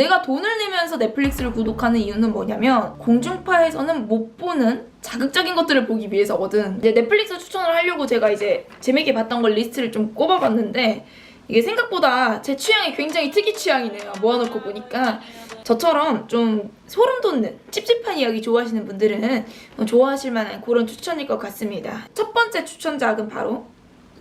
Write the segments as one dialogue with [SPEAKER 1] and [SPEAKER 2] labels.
[SPEAKER 1] 내가 돈을 내면서 넷플릭스를 구독하는 이유는 뭐냐면 공중파에서는 못 보는 자극적인 것들을 보기 위해서거든. 이제 넷플릭스 추천을 하려고 제가 이제 재밌게 봤던 걸 리스트를 좀 꼽아봤는데 이게 생각보다 제 취향이 굉장히 특이 취향이네요. 모아놓고 보니까 저처럼 좀 소름 돋는 찝찝한 이야기 좋아하시는 분들은 좋아하실 만한 그런 추천일 것 같습니다. 첫 번째 추천작은 바로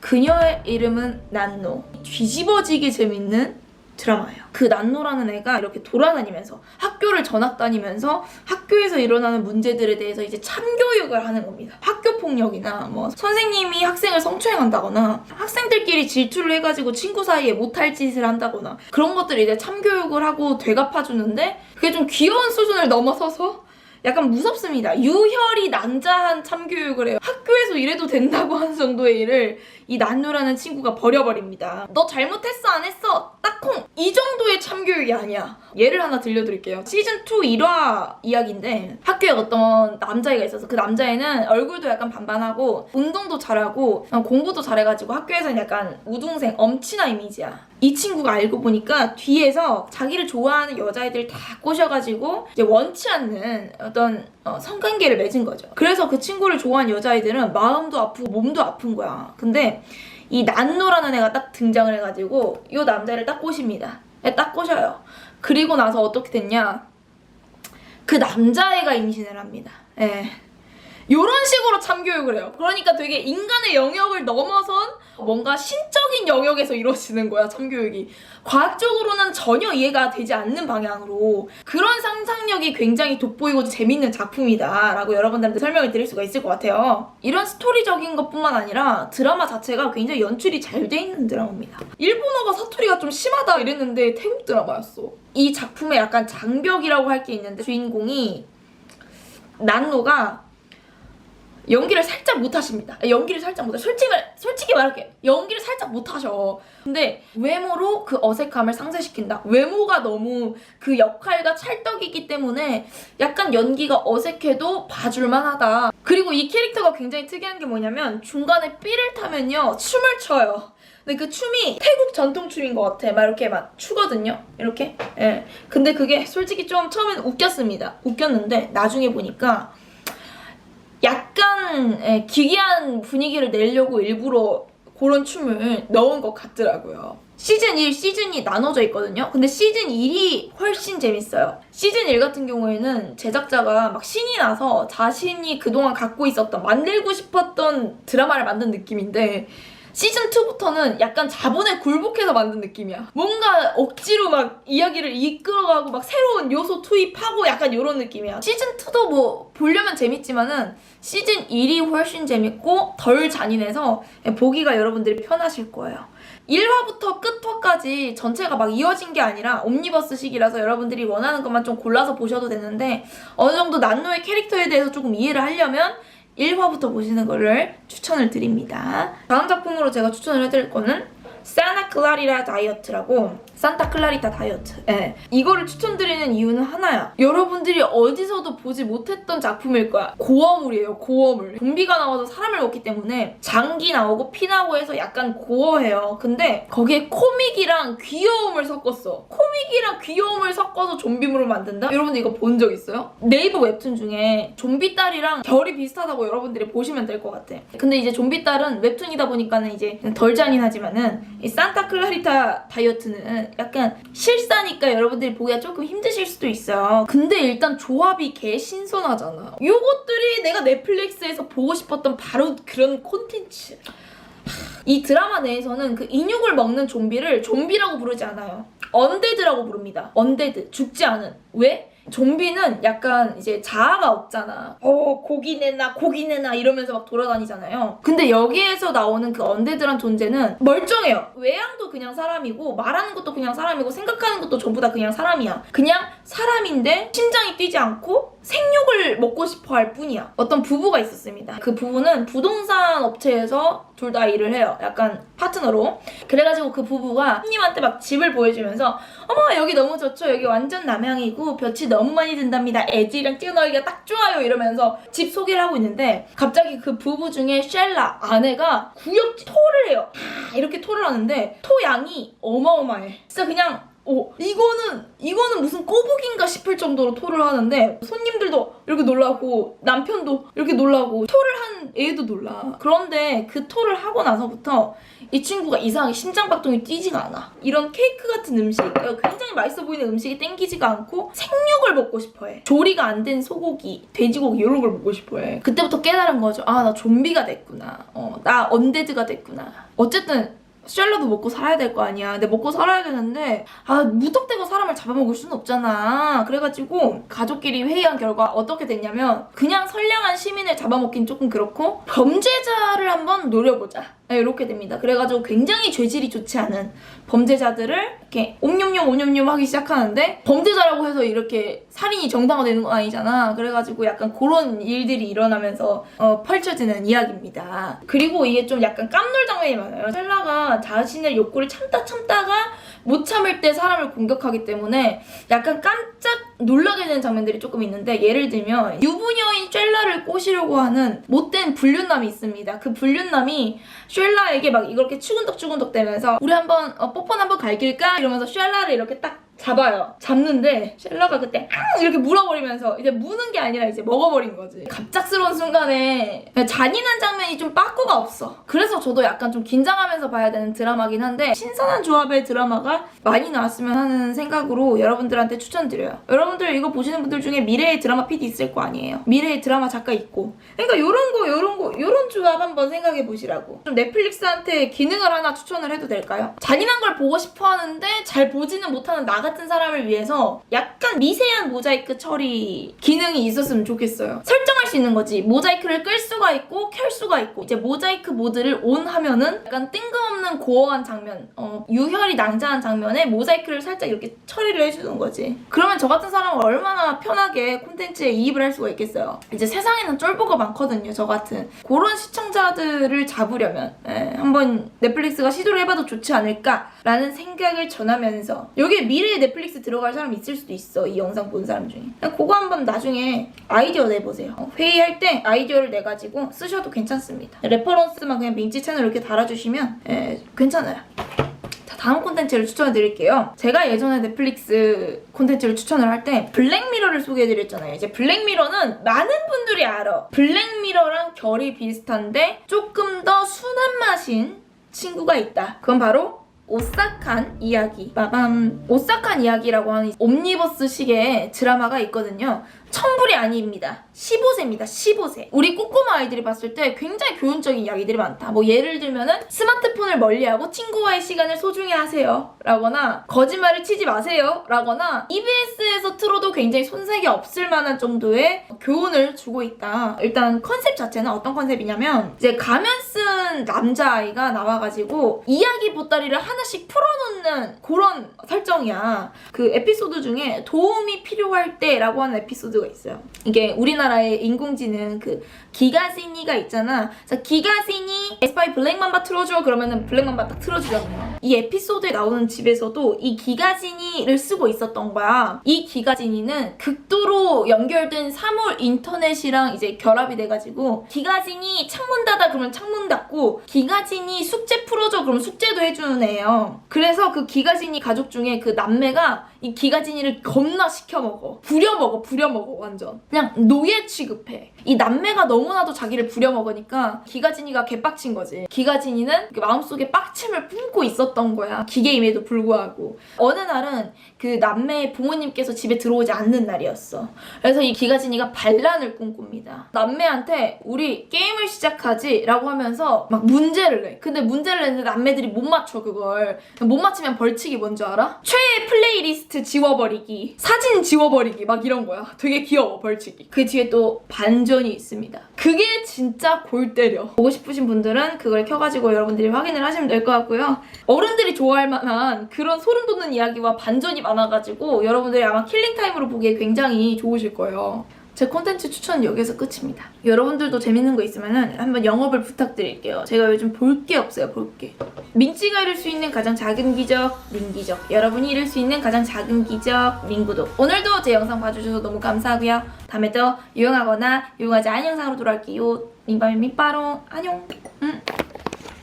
[SPEAKER 1] 그녀의 이름은 난노. 뒤집어지게 재밌는 드라마예요. 그 난노라는 애가 이렇게 돌아다니면서 학교를 전학 다니면서 학교에서 일어나는 문제들에 대해서 이제 참교육을 하는 겁니다. 학교 폭력이나 뭐 선생님이 학생을 성추행한다거나 학생들끼리 질투를 해가지고 친구 사이에 못할 짓을 한다거나 그런 것들을 이제 참교육을 하고 되갚아주는데 그게 좀 귀여운 수준을 넘어서서 약간 무섭습니다. 유혈이 난자한 참교육을 해요. 학교에서 이래도 된다고 하는 정도의 일을 이 난누라는 친구가 버려버립니다. 너 잘못했어 안 했어? 딱콩! 이 정도의 참교육이 아니야. 예를 하나 들려드릴게요. 시즌2 1화 이야기인데 학교에 어떤 남자애가 있어서 그 남자애는 얼굴도 약간 반반하고 운동도 잘하고 공부도 잘해가지고 학교에서는 약간 우등생 엄친아 이미지야. 이 친구가 알고 보니까 뒤에서 자기를 좋아하는 여자애들 다 꼬셔가지고 이제 원치 않는 어떤 성관계를 맺은 거죠. 그래서 그 친구를 좋아하는 여자애들은 마음도 아프고 몸도 아픈 거야. 근데 이 난노라는 애가 딱 등장을 해가지고 이 남자를 딱 꼬십니다. 딱 꼬셔요. 그리고 나서 어떻게 됐냐? 그 남자애가 임신을 합니다. 예. 요런 식으로 참교육을 해요. 그러니까 되게 인간의 영역을 넘어선 뭔가 신적인 영역에서 이루어지는 거야, 참교육이. 과학적으로는 전혀 이해가 되지 않는 방향으로 그런 상상력이 굉장히 돋보이고 재밌는 작품이다 라고 여러분들한테 설명을 드릴 수가 있을 것 같아요. 이런 스토리적인 것뿐만 아니라 드라마 자체가 굉장히 연출이 잘 돼 있는 드라마입니다. 일본어가 사투리가 좀 심하다 이랬는데 태국 드라마였어. 이 작품에 약간 장벽이라고 할 게 있는데 주인공이 난노가 연기를 살짝 못하십니다. 연기를 살짝 못하. 솔직히 말할게. 연기를 살짝 못하셔. 근데 외모로 그 어색함을 상쇄시킨다. 외모가 너무 그 역할과 찰떡이기 때문에 약간 연기가 어색해도 봐줄만 하다. 그리고 이 캐릭터가 굉장히 특이한 게 뭐냐면 중간에 삐를 타면요 춤을 춰요. 근데 그 춤이 태국 전통춤인 것 같아. 막 이렇게 막 추거든요. 이렇게. 예. 근데 그게 솔직히 좀 처음엔 웃겼습니다. 웃겼는데 나중에 보니까 약간 기괴한 분위기를 내려고 일부러 그런 춤을 넣은 것 같더라고요. 시즌 1, 시즌 2 나눠져 있거든요. 근데 시즌 1이 훨씬 재밌어요. 시즌 1 같은 경우에는 제작자가 막 신이 나서 자신이 그동안 갖고 있었던 만들고 싶었던 드라마를 만든 느낌인데 시즌2부터는 약간 자본에 굴복해서 만든 느낌이야. 뭔가 억지로 막 이야기를 이끌어가고 막 새로운 요소 투입하고 약간 이런 느낌이야. 시즌2도 뭐 보려면 재밌지만은 시즌1이 훨씬 재밌고 덜 잔인해서 보기가 여러분들이 편하실 거예요. 1화부터 끝화까지 전체가 막 이어진 게 아니라 옴니버스식이라서 여러분들이 원하는 것만 좀 골라서 보셔도 되는데 어느 정도 난노의 캐릭터에 대해서 조금 이해를 하려면 1화부터 보시는 거를 추천을 드립니다. 다음 작품으로 제가 추천을 해드릴 거는 산타클라리타 다이어트라고 산타클라리타 다이어트. 예. 이거를 추천드리는 이유는 하나야. 여러분들이 어디서도 보지 못했던 작품일 거야. 고어물이에요, 고어물. 좀비가 나와서 사람을 먹기 때문에 장기 나오고 피 나오고 해서 약간 고어해요. 근데 거기에 코믹이랑 귀여움을 섞었어. 코믹이랑 귀여움을 섞어서 좀비물을 만든다? 여러분들 이거 본 적 있어요? 네이버 웹툰 중에 좀비딸이랑 결이 비슷하다고 여러분들이 보시면 될 것 같아. 근데 이제 좀비딸은 웹툰이다 보니까는 이제 덜 잔인하지만은 이 산타클라리타 다이어트는 약간 실사니까 여러분들이 보기가 조금 힘드실 수도 있어요. 근데 일단 조합이 개 신선하잖아. 요것들이 내가 넷플릭스에서 보고 싶었던 바로 그런 콘텐츠. 이 드라마 내에서는 그 인육을 먹는 좀비를 좀비라고 부르지 않아요. 언데드라고 부릅니다. 언데드. 죽지 않은. 왜? 좀비는 약간 이제 자아가 없잖아. 고기 내놔 이러면서 막 돌아다니잖아요. 근데 여기에서 나오는 그 언데드란 존재는 멀쩡해요. 외양도 그냥 사람이고 말하는 것도 그냥 사람이고 생각하는 것도 전부 다 그냥 사람이야. 그냥 사람인데 심장이 뛰지 않고 생육을 먹고 싶어 할 뿐이야. 어떤 부부가 있었습니다. 그 부부는 부동산 업체에서 둘 다 일을 해요. 약간 파트너로. 그래가지고 그 부부가 손님한테 막 집을 보여주면서 어머 여기 너무 좋죠. 여기 완전 남향이고 볕이 너무 많이 든답니다. 애지랑 뛰어놀기가 딱 좋아요. 이러면서 집 소개를 하고 있는데 갑자기 그 부부 중에 셸라 아내가 구역질 토를 해요. 이렇게 토를 하는데 토 양이 어마어마해. 진짜 그냥 이거는 무슨 꼬북인가 싶을 정도로 토를 하는데 손님들도 이렇게 놀라고 남편도 이렇게 놀라고 토를 한 애도 놀라. 그런데 그 토를 하고 나서부터 이 친구가 이상하게 심장박동이 뛰지가 않아. 이런 케이크 같은 음식, 굉장히 맛있어 보이는 음식이 땡기지가 않고 생육을 먹고 싶어해. 조리가 안 된 소고기, 돼지고기 이런 걸 먹고 싶어해. 그때부터 깨달은 거죠. 아, 나 좀비가 됐구나. 나 언데드가 됐구나. 어쨌든 쉘러도 먹고 살아야 될 거 아니야. 근데 먹고 살아야 되는데 무턱대고 사람을 잡아먹을 수는 없잖아. 그래가지고 가족끼리 회의한 결과 어떻게 됐냐면 그냥 선량한 시민을 잡아먹긴 조금 그렇고 범죄자를 한번 노려보자. 네, 이렇게 됩니다. 그래가지고 굉장히 죄질이 좋지 않은 범죄자들을 이렇게 옴뇸뇸 하기 시작하는데 범죄자라고 해서 이렇게 살인이 정당화되는 건 아니잖아. 그래가지고 약간 그런 일들이 일어나면서 펼쳐지는 이야기입니다. 그리고 이게 좀 약간 깜놀 장면이 많아요. 셀라가 자신의 욕구를 참다가 못 참을 때 사람을 공격하기 때문에 약간 깜짝 놀라게 되는 장면들이 조금 있는데, 예를 들면 유부녀인 쉘라를 꼬시려고 하는 못된 불륜남이 있습니다. 그 불륜남이 쉘라에게 막 이렇게 추근덕추근덕 대면서 우리 한번 뽀뽀나 한번 갈길까? 이러면서 쉘라를 이렇게 딱 잡아요. 잡는데 쉘라가 그때 이렇게 물어버리면서 이제 무는 게 아니라 이제 먹어버린 거지. 갑작스러운 순간에 잔인한 장면이 좀 빠꾸가 없어. 그래서 저도 약간 좀 긴장하면서 봐야 되는 드라마긴 한데 신선한 조합의 드라마가 많이 나왔으면 하는 생각으로 여러분들한테 추천드려요. 여러분들 이거 보시는 분들 중에 미래의 드라마 PD 있을 거 아니에요. 미래의 드라마 작가 있고. 그러니까 요런 조합 한번 생각해 보시라고. 좀 넷플릭스한테 기능을 하나 추천을 해도 될까요? 잔인한 걸 보고 싶어 하는데 잘 보지는 못하는 나 같은 사람을 위해서 약간 미세한 모자이크 처리 기능이 있었으면 좋겠어요. 설정할 수 있는 거지. 모자이크를 끌 수가 있고 켤 수가 있고, 이제 모자이크 모드를 온 하면은 약간 뜬금없는 고어한 장면, 유혈이 낭자한 장면에 모자이크를 살짝 이렇게 처리를 해주는 거지. 그러면 저 같은 사람은 얼마나 편하게 콘텐츠에 이입을 할 수가 있겠어요. 이제 세상에는 쫄보가 많거든요. 저 같은 그런 시청자들을 잡으려면 한번 넷플릭스가 시도를 해봐도 좋지 않을까라는 생각을 전하면서, 여기에 미래의 넷플릭스 들어갈 사람 있을 수도 있어. 이 영상 본 사람 중에. 그거 한번 나중에 아이디어 내보세요. 회의할 때 아이디어를 내가지고 쓰셔도 괜찮습니다. 레퍼런스만 그냥 민지 채널 이렇게 달아주시면 괜찮아요. 자, 다음 콘텐츠를 추천해드릴게요. 제가 예전에 넷플릭스 콘텐츠를 친추천을 할 때 블랙미러를 소개해드렸잖아요. 이제 블랙미러는 많은 분들이 알아. 블랙미러랑 결이 비슷한데 조금 더 순한 맛인 친구가 있다. 그건 바로 오싹한 이야기. 빠밤. 오싹한 이야기라고 하는 옴니버스식의 드라마가 있거든요. 천불이 아닙니다. 15세입니다. 15세. 우리 꼬꼬마 아이들이 봤을 때 굉장히 교훈적인 이야기들이 많다. 뭐 예를 들면은 스마트폰을 멀리하고 친구와의 시간을 소중히 하세요 라거나 거짓말을 치지 마세요 라거나 EBS에서 틀어도 굉장히 손색이 없을 만한 정도의 교훈을 주고 있다. 일단 컨셉 자체는 어떤 컨셉이냐면 이제 가면 쓴 남자아이가 나와가지고 이야기 보따리를 하나씩 풀어놓는 그런 설정이야. 그 에피소드 중에 도움이 필요할 때라고 하는 에피소드가 있어요. 이게 우리나라의 인공지능 그 기가시니가 있잖아. 그래서 기가시니 에스파이 블랙맘바 틀어줘 그러면은 블랙맘바 딱 틀어주잖아요. 이 에피소드에 나오는 집에서도 이 기가시니를 쓰고 있었던 거야. 이 기가시니는 극도로 연결된 사물 인터넷이랑 이제 결합이 돼가지고 기가시니 창문 닫아 그러면 창문 닫고 기가시니 숙제 풀어줘 그러면 숙제도 해주는 애예요. 그래서 그 기가시니 가족 중에 그 남매가 이 기가지니를 겁나 시켜먹어. 부려먹어 완전. 그냥 노예 취급해. 이 남매가 너무나도 자기를 부려먹으니까 기가지니가 개빡친 거지. 기가지니는 그 마음속에 빡침을 품고 있었던 거야. 기계임에도 불구하고. 어느 날은 그 남매의 부모님께서 집에 들어오지 않는 날이었어. 그래서 이 기가지니가 반란을 꿈꿉니다. 남매한테 우리 게임을 시작하지 라고 하면서 막 문제를 내. 근데 문제를 내는데 남매들이 못 맞춰 그걸. 못 맞히면 벌칙이 뭔지 알아? 최애 플레이리스트 지워버리기, 사진 지워버리기 막 이런 거야. 되게 귀여워 벌칙이. 그 뒤에 또 반전이 있습니다. 그게 진짜 골 때려. 보고 싶으신 분들은 그걸 켜가지고 여러분들이 확인을 하시면 될 것 같고요. 어른들이 좋아할 만한 그런 소름 돋는 이야기와 반전이 많아가지고 여러분들이 아마 킬링타임으로 보기에 굉장히 좋으실 거예요. 제 콘텐츠 추천은 여기서 끝입니다. 여러분들도 재밌는 거 있으면 한번 영업을 부탁드릴게요. 제가 요즘 볼 게 없어요. 볼 게. 민지가 이룰 수 있는 가장 작은 기적, 민기적. 여러분이 이룰 수 있는 가장 작은 기적, 민구독. 오늘도 제 영상 봐주셔서 너무 감사하고요. 다음에 또 유용하거나 유용하지 않은 영상으로 돌아올게요. 민밤의 민빠롱 안녕.